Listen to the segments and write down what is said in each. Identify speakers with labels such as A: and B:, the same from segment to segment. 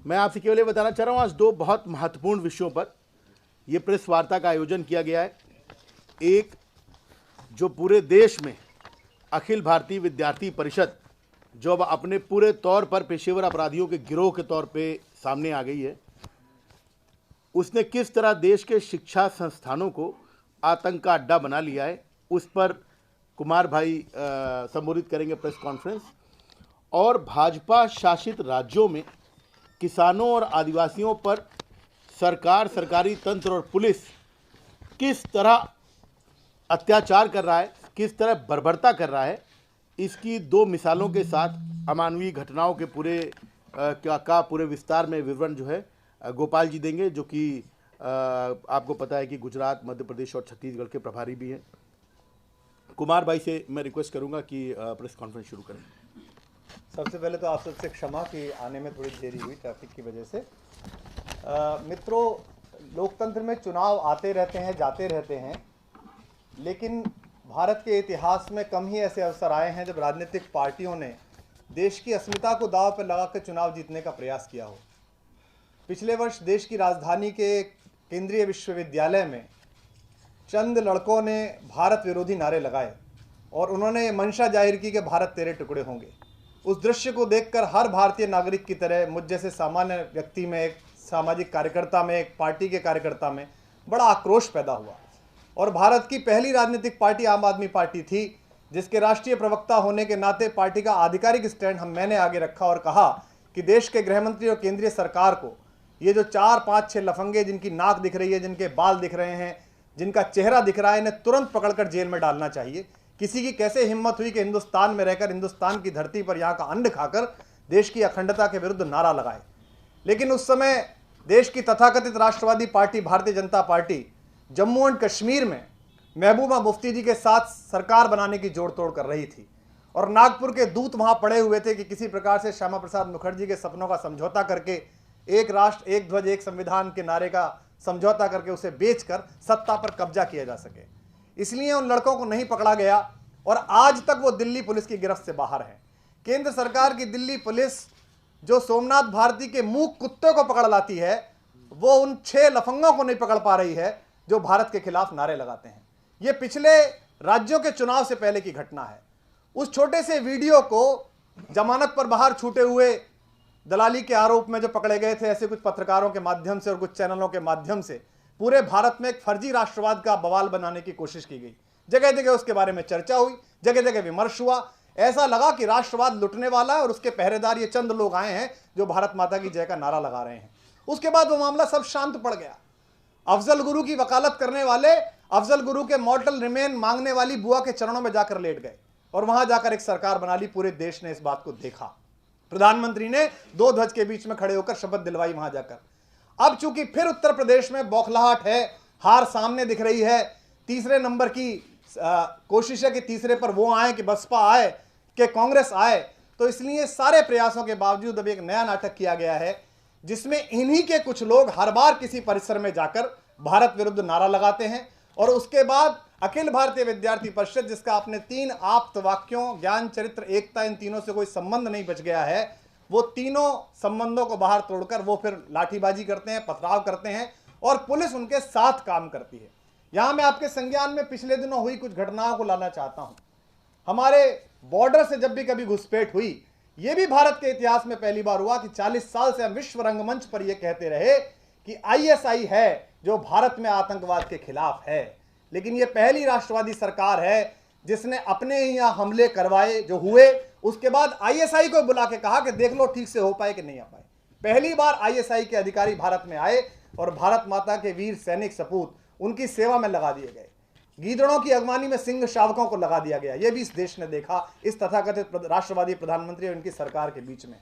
A: मैं आपसे केवल ये बताना चाह रहा हूँ, आज दो बहुत महत्वपूर्ण विषयों पर यह प्रेस वार्ता का आयोजन किया गया है। एक, जो पूरे देश में अखिल भारतीय विद्यार्थी परिषद जो अब अपने पूरे तौर पर पेशेवर अपराधियों के गिरोह के तौर पे सामने आ गई है, उसने किस तरह देश के शिक्षा संस्थानों को आतंक का अड्डा बना लिया है, उस पर कुमार भाई संबोधित करेंगे प्रेस कॉन्फ्रेंस। और भाजपा शासित राज्यों में किसानों और आदिवासियों पर सरकार, सरकारी तंत्र और पुलिस किस तरह अत्याचार कर रहा है, किस तरह बर्बरता कर रहा है, इसकी दो मिसालों के साथ अमानवीय घटनाओं के पूरे विस्तार में विवरण जो है गोपाल जी देंगे, जो कि आपको पता है कि गुजरात, मध्य प्रदेश और छत्तीसगढ़ के प्रभारी भी हैं। कुमार भाई से मैं रिक्वेस्ट करूंगा कि प्रेस कॉन्फ्रेंस शुरू करें।
B: सबसे पहले तो आप सबसे क्षमा कि आने में थोड़ी देरी हुई ट्रैफिक की वजह से। मित्रों, लोकतंत्र में चुनाव आते रहते हैं, जाते रहते हैं, लेकिन भारत के इतिहास में कम ही ऐसे अवसर आए हैं जब राजनीतिक पार्टियों ने देश की अस्मिता को दांव पर लगाकर चुनाव जीतने का प्रयास किया हो। पिछले वर्ष देश की राजधानी के केंद्रीय विश्वविद्यालय में चंद लड़कों ने भारत विरोधी नारे लगाए और उन्होंने ये मंशा जाहिर की कि भारत तेरे टुकड़े होंगे। उस दृश्य को देखकर हर भारतीय नागरिक की तरह मुझ जैसे सामान्य व्यक्ति में, एक सामाजिक कार्यकर्ता में, एक पार्टी के कार्यकर्ता में बड़ा आक्रोश पैदा हुआ। और भारत की पहली राजनीतिक पार्टी आम आदमी पार्टी थी, जिसके राष्ट्रीय प्रवक्ता होने के नाते पार्टी का आधिकारिक स्टैंड मैंने आगे रखा और कहा कि देश के गृहमंत्री और केंद्रीय सरकार को ये जो 4, 5, 6 लफंगे जिनकी नाक दिख रही है, जिनके बाल दिख रहे हैं, जिनका चेहरा दिख रहा है, इन्हें तुरंत पकड़कर जेल में डालना चाहिए। किसी की कैसे हिम्मत हुई कि हिंदुस्तान में रहकर, हिंदुस्तान की धरती पर यहाँ का अन्न खाकर देश की अखंडता के विरुद्ध नारा लगाए। लेकिन उस समय देश की तथाकथित राष्ट्रवादी party Bharatiya Janata party Jammu and Kashmir में महबूबा मुफ्ती जी के साथ सरकार बनाने की जोड़ तोड़ कर रही थी और नागपुर के दूत वहां पड़े हुए थे कि किसी प्रकार से श्यामा प्रसाद मुखर्जी के सपनों का समझौता करके एक राष्ट्र एक ध्वज एक संविधान के नारे का समझौता करके उसे बेचकर सत्ता पर कब्जा किया जा सके। इसलिए उन लड़कों को नहीं पकड़ा गया और आज तक वो दिल्ली पुलिस की गिरफ्त से बाहर हैं। केंद्र सरकार की दिल्ली पुलिस जो सोमनाथ भारती के मूक कुत्ते को पकड़ लाती है, वो उन 6 लफंगों को नहीं पकड़ पा रही है जो भारत के खिलाफ नारे लगाते हैं। ये पिछले राज्यों के चुनाव से पहले की घटना है। उस छोटे से वीडियो को जमानत पर बाहर छूटे हुए दलाली के आरोप में जो पकड़े गए थे, ऐसे कुछ पत्रकारों के माध्यम से और कुछ चैनलों के माध्यम से पूरे भारत में एक फर्जी राष्ट्रवाद का बवाल बनाने की कोशिश की गई। जगह जगह उसके बारे में चर्चा हुई, जगह जगह विमर्श हुआ। ऐसा लगा कि राष्ट्रवाद लुटने वाला है और उसके पहरेदार ये चंद लोग आए हैं जो भारत माता की जय का नारा लगा रहे हैं। उसके बाद वो मामला सब शांत पड़ गया। अफजल गुरु की वकालत करने वाले अफजल गुरु के मॉर्टल रिमेन मांगने वाली बुआ के चरणों में जाकर लेट गए और वहां जाकर एक सरकार बना ली। पूरे देश ने इस बात को देखा। प्रधानमंत्री ने 2 ध्वज के बीच में खड़े होकर शपथ दिलवाई वहां जाकर। अब चूंकि फिर उत्तर प्रदेश में बौखलाहट है, हार सामने दिख रही है, तीसरे नंबर की कोशिश है कि तीसरे पर वो आए कि बसपा आए कि कांग्रेस आए, तो इसलिए सारे प्रयासों के बावजूद अब एक नया नाटक किया गया है जिसमें इन्हीं के कुछ लोग हर बार किसी परिसर में जाकर भारत विरुद्ध नारा लगाते हैं और उसके बाद अखिल भारतीय विद्यार्थी परिषद, जिसका अपने 3 आप्त वाक्यों ज्ञान, चरित्र, एकता, इन तीनों से कोई संबंध नहीं बच गया है, वो तीनों संबंधों को बाहर तोड़कर वो फिर लाठीबाजी करते हैं, पथराव करते हैं और पुलिस उनके साथ काम करती है। यहां मैं आपके संज्ञान में पिछले दिनों हुई कुछ घटनाओं को लाना चाहता हूं। हमारे बॉर्डर से जब भी कभी घुसपैठ हुई, यह भी भारत के इतिहास में पहली बार हुआ कि 40 साल से हम विश्व रंगमंच पर यह कहते रहे कि आईएसआई है जो भारत में आतंकवाद के खिलाफ है, लेकिन यह पहली राष्ट्रवादी सरकार है जिसने अपने ही यहां हमले करवाए जो हुए, उसके बाद आईएसआई को बुला के कहा कि देख लो ठीक से हो पाए कि नहीं हो पाए। पहली बार आईएसआई के अधिकारी भारत में आए और भारत माता के वीर सैनिक सपूत उनकी सेवा में लगा दिए गए। गीदड़ों की अगवानी में सिंह शावकों को लगा दिया गया। यह भी इस देश ने देखा, इस तथाकथित राष्ट्रवादी प्रधानमंत्री और उनकी सरकार के बीच में।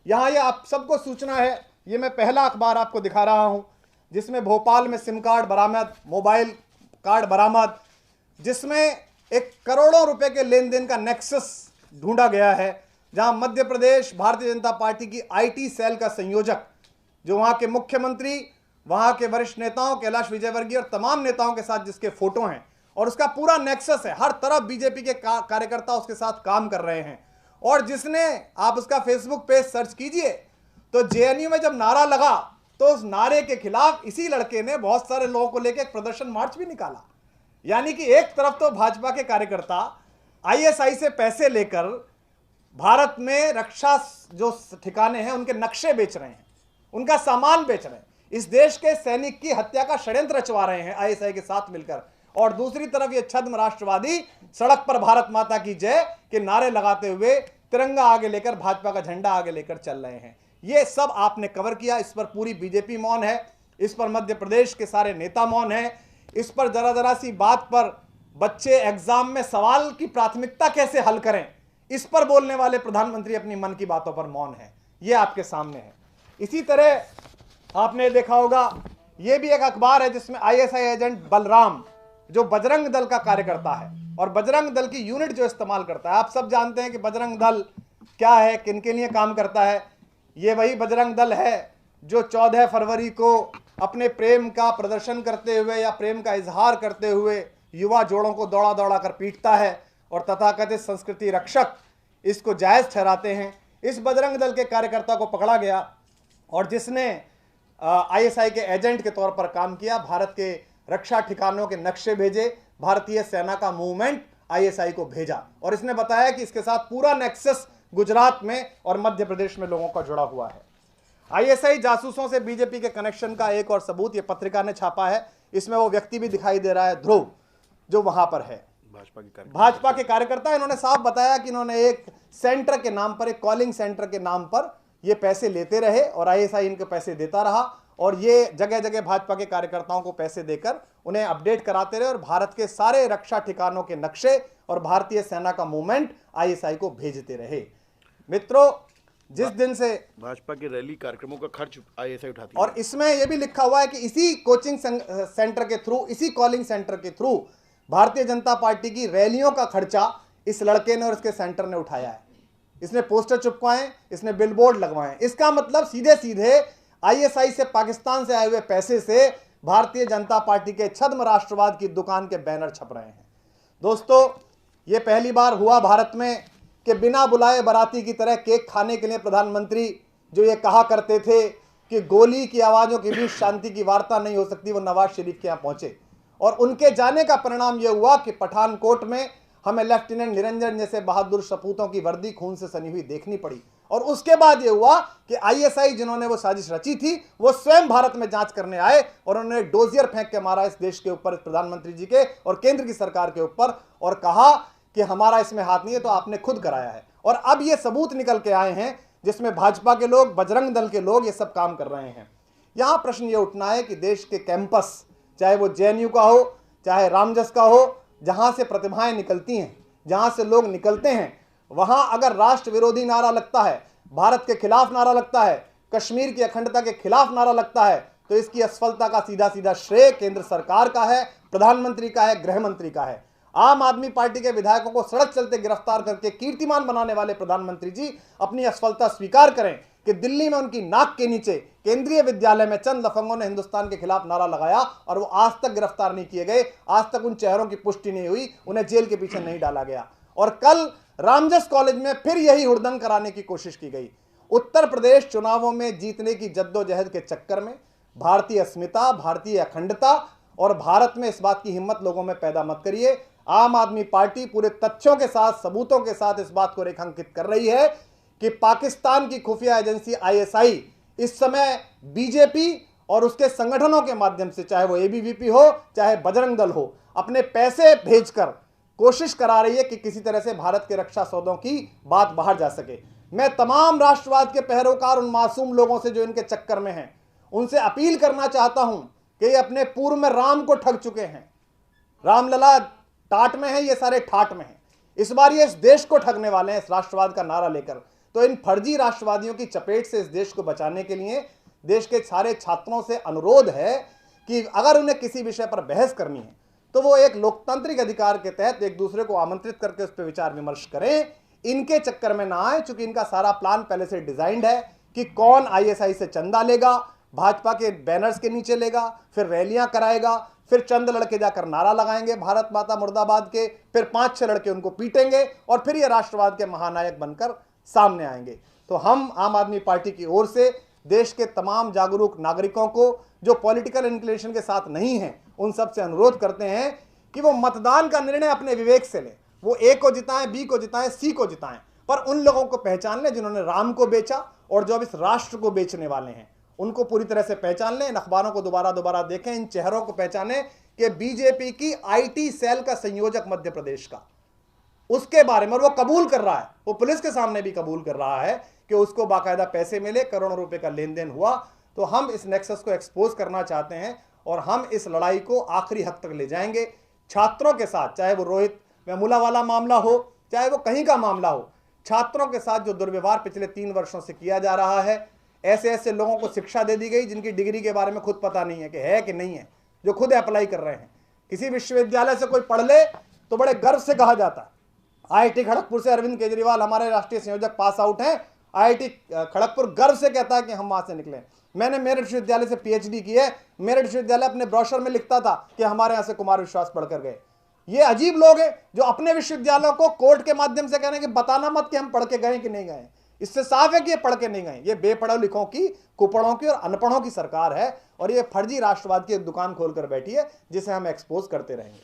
B: यहां यह आप सबको सूचना है, यह मैं पहला अखबार आपको दिखा रहा हूं जिसमें भोपाल में सिम कार्ड बरामद, मोबाइल कार्ड बरामद, जिसमें एक करोड़ों रुपए के लेन देन का नेक्सस ढूंढा गया है, जहां मध्य प्रदेश भारतीय जनता पार्टी की आईटी सेल का संयोजक, जो वहां के मुख्यमंत्री, वहां के वरिष्ठ नेताओं कैलाश विजयवर्गीय और तमाम नेताओं के साथ जिसके फोटो हैं और उसका पूरा नेक्सस है, हर तरफ बीजेपी के कार्यकर्ता उसके साथ काम कर रहे हैं। और जिसने, आप उसका फेसबुक पेज सर्च कीजिए तो जेएनयू में जब नारा लगा तो उस नारे के खिलाफ इसी लड़के ने बहुत सारे लोगों को लेकर एक प्रदर्शन मार्च भी निकाला। यानी कि एक तरफ तो भाजपा के कार्यकर्ता आईएसआई से पैसे लेकर भारत में रक्षा जो ठिकाने हैं उनके नक्शे बेच रहे हैं, उनका सामान बेच रहे हैं, इस देश के सैनिक की हत्या का षड्यंत्र रचवा रहे हैं आईएसआई के साथ मिलकर। और दूसरी तरफ ये छद्म राष्ट्रवादी सड़क पर भारत माता की जय के नारे लगाते हुए तिरंगा आगे लेकर, भाजपा का झंडा आगे लेकर चल रहे हैं। ये सब आपने कवर किया। इस पर पूरी बीजेपी मौन है, इस पर मध्य प्रदेश के सारे नेता मौन है, इस पर जरा जरा सी बात पर बच्चे एग्जाम में सवाल की प्राथमिकता कैसे हल करें, इस पर बोलने वाले प्रधानमंत्री अपनी मन की बातों पर मौन है। ये आपके सामने है। इसी तरह आपने देखा होगा, ये भी एक अखबार है जिसमें आईएसआई एजेंट बलराम जो बजरंग दल का कार्यकर्ता है और बजरंग दल की यूनिट जो इस्तेमाल करता है, आप सब जानते हैं कि बजरंग दल क्या है, किन के लिए काम करता है। ये वही बजरंग दल है जो 14 फरवरी को अपने प्रेम का प्रदर्शन करते हुए या प्रेम का इजहार करते हुए युवा जोड़ों को दौड़ा दौड़ा कर पीटता है और तथाकथित संस्कृति रक्षक इसको जायज ठहराते हैं। इस बजरंग दल के कार्यकर्ता को पकड़ा गया और जिसने आईएसआई के एजेंट के तौर पर काम किया, भारत के रक्षा ठिकानों के नक्शे भेजे, भारतीय सेना का मूवमेंट आईएसआई को भेजा और इसने बताया कि इसके साथ पूरा नेक्सस गुजरात में और मध्य प्रदेश में लोगों का जुड़ा हुआ है। आईएसआई जासूसों से बीजेपी के कनेक्शन का एक और सबूत ये पत्रिका ने छापा है। इसमें वो व्यक्ति भी दिखाई दे रहा है, ध्रुव, जो वहां पर है, भाजपा के कार्यकर्ता। इन्होंने साफ बताया कि इन्होंने एक सेंटर के नाम पर, एक कॉलिंग सेंटर के नाम पर ये पैसे लेते रहे और आईएसआई इनको पैसे देता रहा और ये जगह जगह भाजपा के कार्यकर्ताओं को पैसे देकर उन्हें अपडेट कराते रहे और भारत के सारे रक्षा ठिकानों के नक्शे और भारतीय सेना का मूवमेंट आईएसआई को भेजते रहे। मित्रों, जिस दिन से
A: भाजपा के रैली कार्यक्रमों का खर्च आईएसआई उठाती है
B: और इसमें यह भी लिखा हुआ है कि इसी कोचिंग सेंटर के थ्रू, इसी कॉलिंग सेंटर के थ्रू भारतीय जनता पार्टी की रैलियों का खर्चा इस लड़के ने और इसके सेंटर ने उठाया है। इसने पोस्टर चिपकाए, इसने बिलबोर्ड लगवाए। इसका मतलब सीधे सीधे आईएसआई से, पाकिस्तान से आए हुए पैसे से भारतीय जनता पार्टी के छद्म राष्ट्रवाद की दुकान के बैनर छप रहे हैं। दोस्तों, ये पहली बार हुआ भारत में कि बिना बुलाए बाराती की तरह केक खाने के लिए प्रधानमंत्री जो ये कहा करते थे कि गोली की आवाज़ों के बीच शांति की वार्ता नहीं हो सकती, वो नवाज शरीफ के यहाँ पहुंचे और उनके जाने का परिणाम यह हुआ कि पठानकोट में हमें लेफ्टिनेंट निरंजन जैसे बहादुर सपूतों की वर्दी खून से सनी हुई देखनी पड़ी। और उसके बाद यह हुआ कि आईएसआई जिन्होंने वो साजिश रची थी वो स्वयं भारत में जांच करने आए और उन्होंने डोजियर फेंक के मारा इस देश के ऊपर, इस प्रधानमंत्री जी के और केंद्र की सरकार के ऊपर और कहा कि हमारा इसमें हाथ नहीं है, तो आपने खुद कराया है। और अब ये सबूत निकल के आए हैं जिसमें भाजपा के लोग, बजरंग दल के लोग ये सब काम कर रहे हैं। यहां प्रश्न ये उठना है कि देश के कैंपस, चाहे वो जेएनयू का हो, चाहे रामजस का हो, जहां से प्रतिभाएं निकलती हैं, जहां से लोग निकलते हैं, वहां अगर राष्ट्र विरोधी नारा लगता है, भारत के खिलाफ नारा लगता है, कश्मीर की अखंडता के खिलाफ नारा लगता है, तो इसकी असफलता का सीधा सीधा श्रेय केंद्र सरकार का है, प्रधानमंत्री का है, गृह मंत्री का है। आम आदमी पार्टी के विधायकों को सड़क चलते गिरफ्तार करके कीर्तिमान बनाने वाले प्रधानमंत्री जी अपनी असफलता स्वीकार करें कि दिल्ली में उनकी नाक के नीचे केंद्रीय विद्यालय में चंद लफंगों ने हिंदुस्तान के खिलाफ नारा लगाया और वो आज तक गिरफ्तार नहीं किए गए, आज तक उन चेहरों की पुष्टि नहीं हुई, उन्हें जेल के पीछे नहीं डाला गया। और कल रामजस कॉलेज में फिर यही हुड़दंग कराने की कोशिश की गई। उत्तर प्रदेश चुनावों में जीतने की जद्दोजहद के चक्कर में भारतीय अस्मिता, भारतीय अखंडता और भारत में इस बात की हिम्मत लोगों में पैदा मत करिए। आम आदमी पार्टी पूरे तथ्यों के साथ, सबूतों के साथ इस बात को रेखांकित कर रही है कि पाकिस्तान की खुफिया एजेंसी आईएसआई इस समय बीजेपी और उसके संगठनों के माध्यम से, चाहे वो एबीवीपी हो, चाहे बजरंग दल हो, अपने पैसे भेजकर कोशिश करा रही है कि किसी तरह से भारत के रक्षा सौदों की बात बाहर जा सके। मैं तमाम राष्ट्रवाद के पैरोकार उन मासूम लोगों से जो इनके चक्कर में हैं, उनसे अपील करना चाहता हूं कि ये अपने पूर्व में राम को ठग चुके हैं। रामलला टाट में है, ये सारे ठाट में हैं। इस बार ये इस देश को ठगने वाले हैं इस राष्ट्रवाद का नारा लेकर। तो इन फर्जी राष्ट्रवादियों की चपेट से इस देश को बचाने के लिए देश के सारे छात्रों से अनुरोध है कि अगर उन्हें किसी विषय पर बहस करनी है तो वो एक लोकतांत्रिक अधिकार के तहत एक दूसरे को आमंत्रित करके उस पर विचार विमर्श करें, इनके चक्कर में ना आए, चूंकि इनका सारा प्लान पहले से डिजाइंड है कि कौन आईएसआई से चंदा लेगा, भाजपा के बैनर्स के नीचे लेगा, फिर रैलियां कराएगा, फिर चंद लड़के जाकर नारा लगाएंगे भारत माता मुर्दाबाद के, फिर 5-6 लड़के उनको पीटेंगे और फिर ये राष्ट्रवाद के महानायक बनकर सामने आएंगे। तो हम आम आदमी पार्टी की ओर से देश के तमाम जागरूक नागरिकों को जो पॉलिटिकल इंक्लिनेशन के साथ नहीं हैं, उन सब से अनुरोध करते हैं कि वो मतदान का निर्णय अपने विवेक से लें। वो ए को जिताएं, बी को जिताएं, सी को जिताएं, पर उन लोगों को पहचान लें जिन्होंने राम को बेचा और जो अब इस राष्ट्र को बेचने वाले हैं, उनको पूरी तरह से पहचान लें। इन अखबारों को दोबारा दोबारा देखें, इन चेहरों को पहचानें कि बीजेपी की आईटी सेल का संयोजक मध्य प्रदेश का, उसके बारे में, और वो कबूल कर रहा है, वो पुलिस के सामने भी कबूल कर रहा है कि उसको बाकायदा पैसे मिले, करोड़ों रुपए का लेन देन हुआ। तो हम इस नेक्सस को एक्सपोज करना चाहते हैं और हम इस लड़ाई को आखिरी हद तक ले जाएंगे छात्रों के साथ, चाहे वो रोहित वेमुला वाला मामला हो, चाहे वो कहीं का मामला हो। छात्रों के साथ जो दुर्व्यवहार पिछले 3 वर्षों से किया जा रहा है, ऐसे ऐसे लोगों को शिक्षा दे दी गई जिनकी डिग्री के बारे में खुद पता नहीं है कि है कि नहीं है, जो खुद अप्लाई कर रहे हैं। किसी विश्वविद्यालय से कोई पढ़ ले तो बड़े गर्व से कहा जाता है, आईआईटी खड़गपुर से अरविंद केजरीवाल हमारे राष्ट्रीय संयोजक पास आउट हैं, आईआईटी खड़गपुर गर्व से कहता है कि हम वहां से निकले। मैंने मेरठ विश्वविद्यालय से पीएचडी की है, मेरठ विश्वविद्यालय अपने ब्रोशर में लिखता था कि हमारे यहां से कुमार विश्वास पढ़कर गए। ये अजीब लोग हैं जो अपने विश्वविद्यालयों को कोर्ट के माध्यम से कह रहे हैं कि बताना मत कि हम पढ़ के गए कि नहीं गए। इससे साफ है कि ये पढ़ के नहीं गए। ये बेपढ़ों लिखों की, कुपढ़ों की और अनपढ़ों की सरकार है और ये फर्जी राष्ट्रवाद की एक दुकान खोलकर बैठी है जिसे हम एक्सपोज करते रहेंगे।